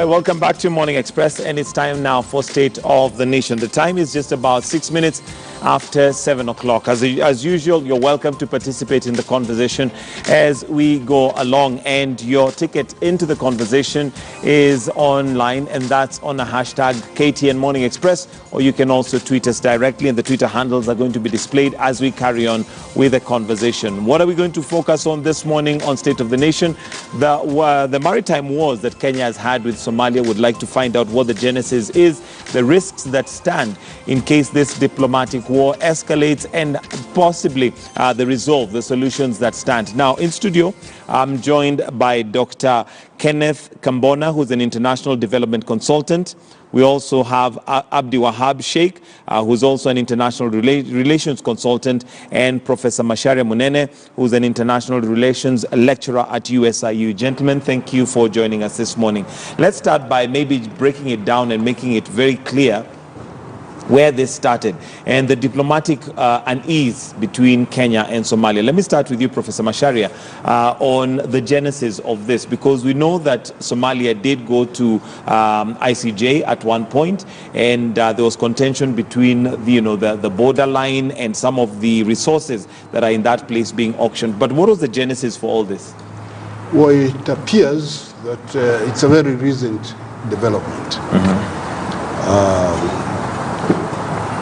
right, welcome back to Morning Express, and it's time now for State of the Nation. The time is just about 6 minutes after 7 o'clock. As usual, you're welcome to participate in the conversation as we go along, and your ticket into the conversation is online, and that's on the hashtag KTN Morning Express, or you can also tweet us directly, and the Twitter handles are going to be displayed as we carry on with the conversation. What are we going to focus on this morning on State of the Nation? The maritime wars that Kenya has had with Somalia. Would like to find out what the genesis is, the risks that stand in case this diplomatic war escalates, and possibly the resolve, the solutions that stand. Now in studio, I'm joined by Dr. Kenneth Kambona, who's an international development consultant. We also have Abdi Wahab Sheikh, who's also an international relations consultant, and Professor Macharia Munene, who's an international relations lecturer at USIU. Gentlemen, thank you for joining us this morning. Let's start by maybe breaking it down and making it very clear where this started and the diplomatic unease between Kenya and Somalia. Let me start with you, Professor Macharia, on the genesis of this, because we know that Somalia did go to ICJ at one point, and there was contention between the borderline and some of the resources that are in that place being auctioned. But what was the genesis for all this? Well, it appears that it's a very recent development.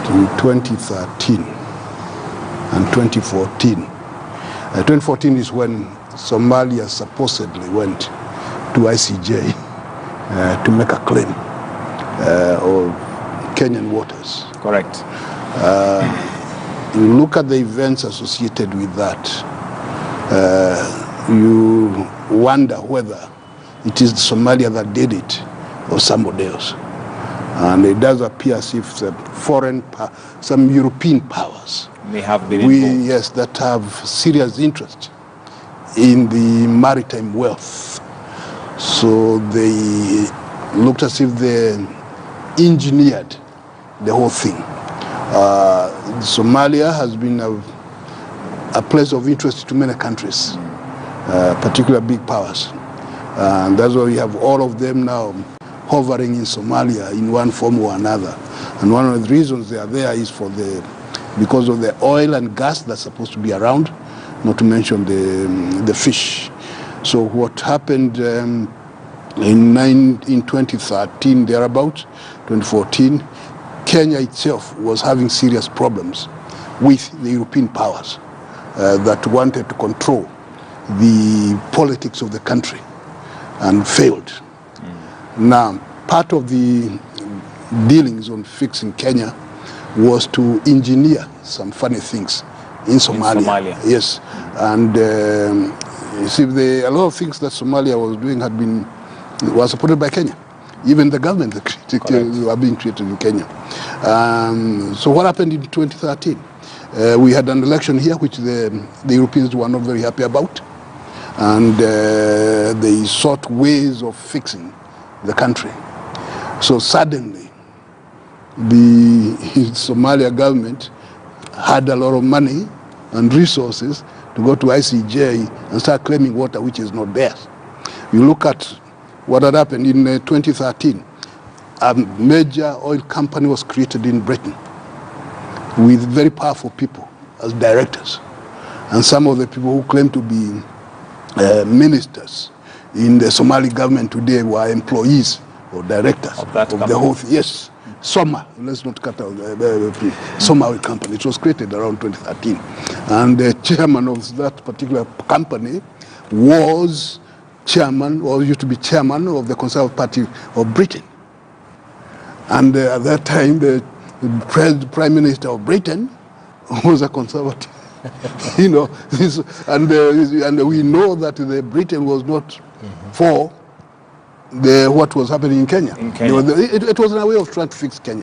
In 2013 and 2014. 2014 is when Somalia supposedly went to ICJ to make a claim of Kenyan waters. Correct. You look at the events associated with that, you wonder whether it is Somalia that did it or somebody else. And it does appear as if some European powers may have been involved. Yes, that have serious interest in the maritime wealth. So they looked as if they engineered the whole thing. Somalia has been a place of interest to many countries, particularly big powers. And that's why we have all of them now hovering in Somalia in one form or another. And one of the reasons they are there is because of the oil and gas that's supposed to be around, not to mention the fish. So what happened in 2013, thereabout, 2014, Kenya itself was having serious problems with the European powers that wanted to control the politics of the country and failed. Now, part of the dealings on fixing Kenya was to engineer some funny things in Somalia. Yes, and you see, a lot of things that Somalia was doing was supported by Kenya. Even the government were being created in Kenya. So what happened in 2013? We had an election here, which the Europeans were not very happy about, and they sought ways of fixing the country. So suddenly, the Somalia government had a lot of money and resources to go to ICJ and start claiming water which is not theirs. You look at what had happened in 2013. A major oil company was created in Britain with very powerful people as directors. And some of the people who claim to be ministers in the Somali government today were employees or directors of the whole thing. Yes, Soma, let's not cut out the Soma oil company. It was created around 2013. And the chairman of that particular company used to be chairman of the Conservative Party of Britain. And at that time, the Prime Minister of Britain was a conservative. And we know that the Britain was not for what was happening in Kenya. In Kenya. It was a way of trying to fix Kenya.